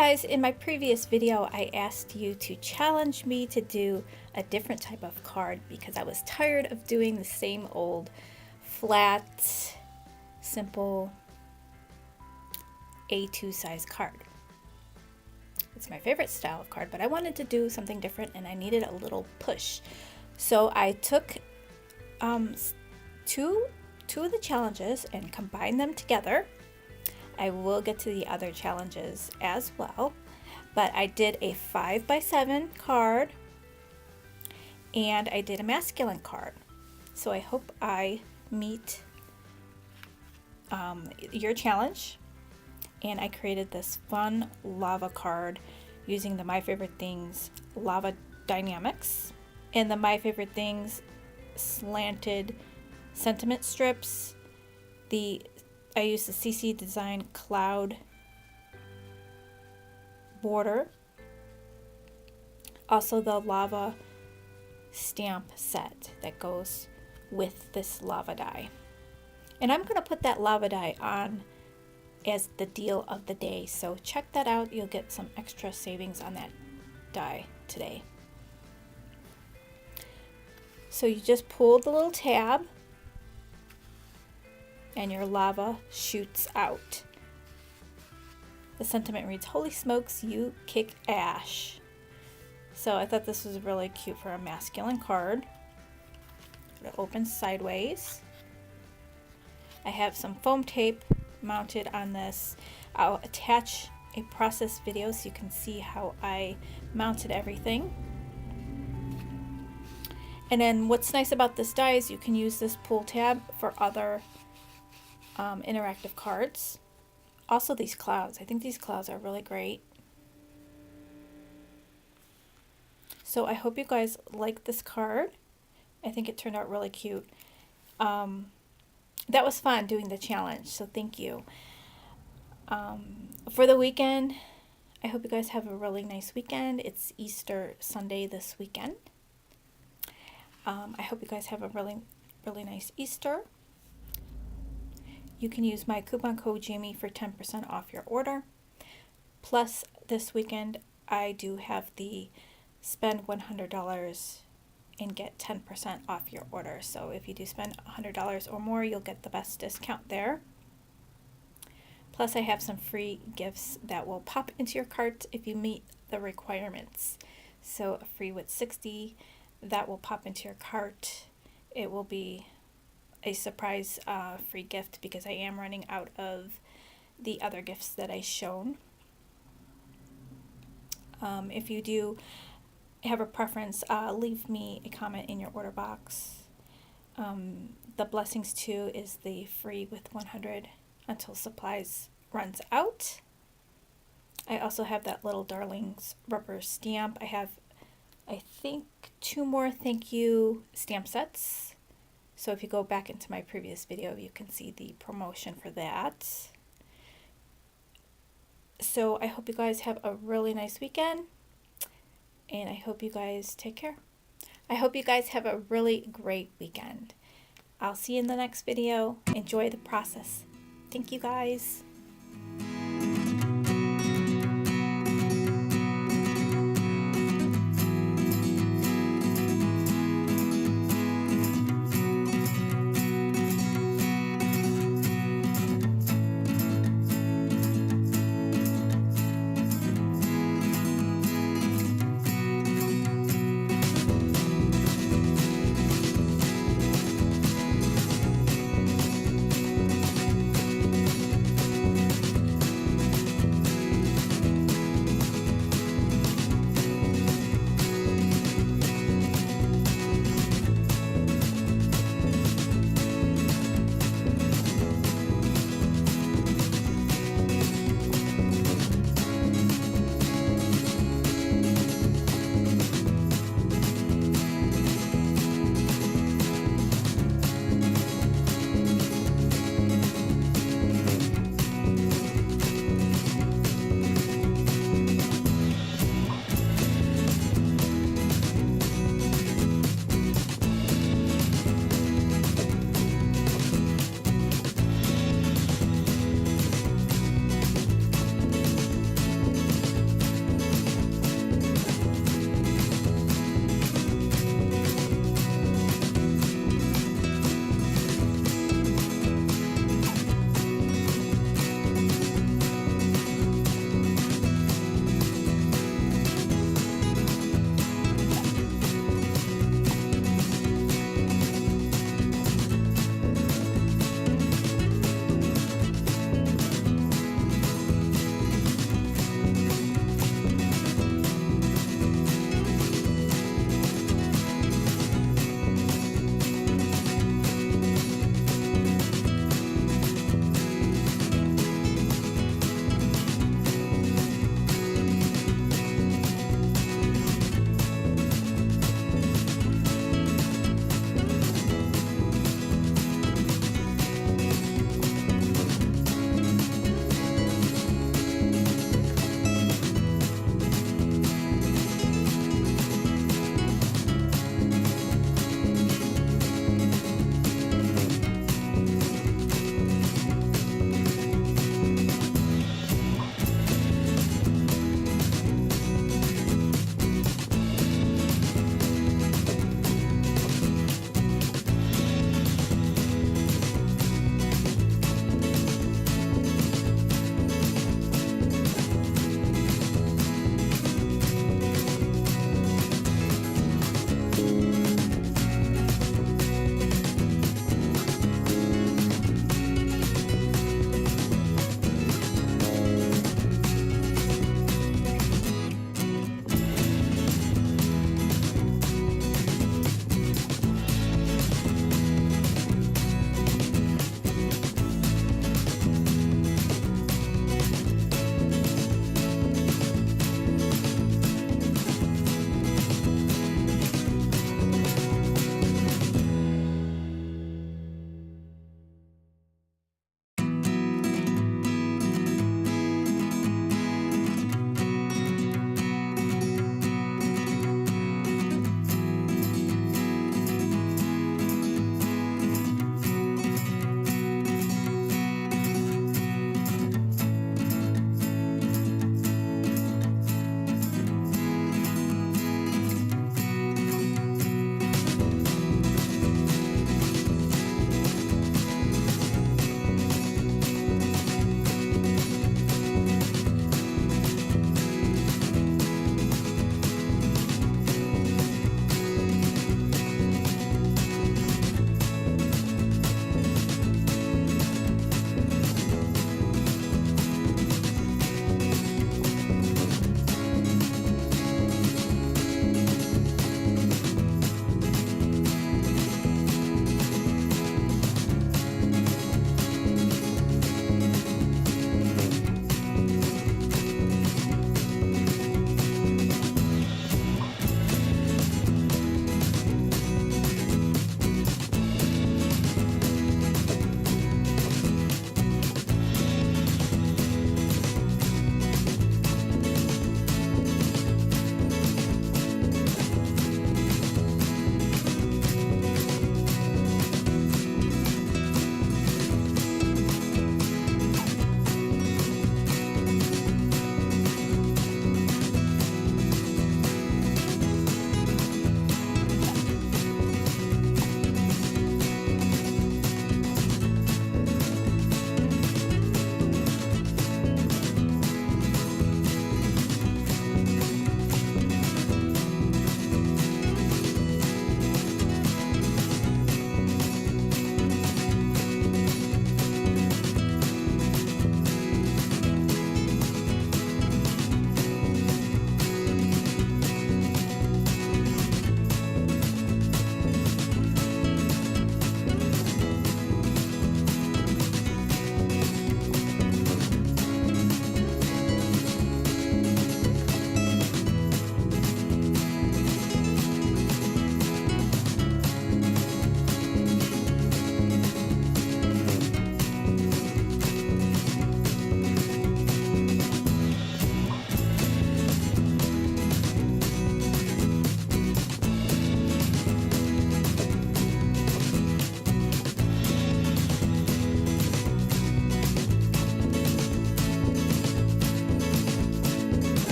guys, in my previous video I asked you to challenge me to do a different type of card because I was tired of doing the same old flat, simple A2 size card. It's my favorite style of card, but I wanted to do something different and I needed a little push. So I took two of the challenges and combined them together. I will get to the other challenges as well, but I did a 5x7 card and I did a masculine card. So I hope I meet your challenge. And I created this fun lava card using the My Favorite Things lava die-namics and the My Favorite Things slanted sentiment strips. I used the CC Design cloud border. Also the lava stamp set that goes with this lava die. And I'm going to put that lava die on as the deal of the day, so check that out. You'll get some extra savings on that die today. So you just pull the little tab and your lava shoots out. The sentiment reads, "Holy smokes, you kick ash." So I thought this was really cute for a masculine card. It opens sideways. I have some foam tape mounted on this. I'll attach a process video so you can see how I mounted everything. And then what's nice about this die is you can use this pull tab for other interactive cards. Also these clouds. I think these clouds are really great. So I hope you guys like this card. I think it turned out really cute. That was fun doing the challenge, so thank you. For the weekend, I hope you guys have a really nice weekend. It's Easter Sunday this weekend. I hope you guys have a really nice Easter. You can use my coupon code Jamie for 10% off your order. Plus, this weekend, I do have the spend $100 and get 10% off your order. So if you do spend $100 or more, you'll get the best discount there. Plus I have some free gifts that will pop into your cart if you meet the requirements. So a free with 60 that will pop into your cart. It will be a surprise free gift because I am running out of the other gifts that I shown. If you do have a preference, leave me a comment in your order box. The Blessings 2 is the free with 100 until supplies runs out. I also have that Little Darlings rubber stamp. I have, I think, 2 more thank you stamp sets. So if you go back into my previous video, you can see the promotion for that. So I hope you guys have a really nice weekend. And I hope you guys take care. I hope you guys have a really great weekend. I'll see you in the next video. Enjoy the process. Thank you guys.